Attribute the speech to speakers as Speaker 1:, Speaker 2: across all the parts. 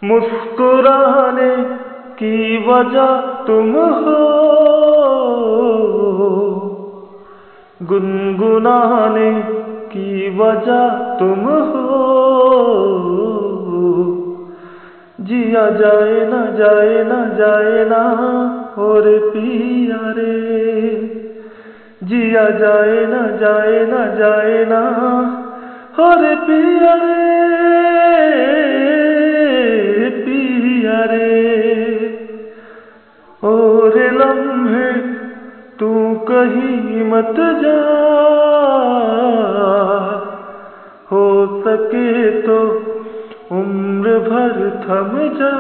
Speaker 1: मुस्कुराने की वजह तुम हो, गुनगुनाने की वजह तुम हो। जिया जाए ना जाए ना जाए ना और पिया रे, जिया जाए ना जाए ना जाए ना और पिया रे। और लम्हे तू कहीं मत जा, हो सके तो उम्र भर थम जा।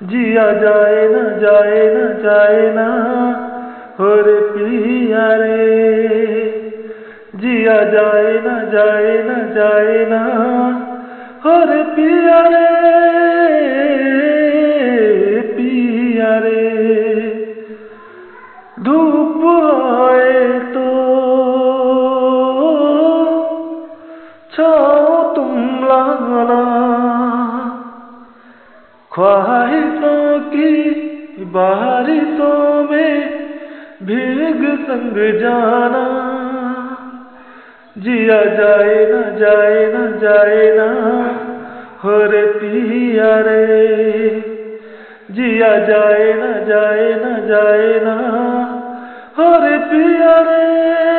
Speaker 1: जिया जाए ना जाए ना जाए ना और पिया रे, जिया जाए ना जाए ना जाए ना और पिया रे, पिया रे। धूप आए तो छाओ तुम लाना, ख्वाहिशों की बारिशों में भीग संग जाना। जिया जाए ना जाए ना जाए ना और पिया रे, जिया जाए ना जाए ना जाए ना और पिया रे।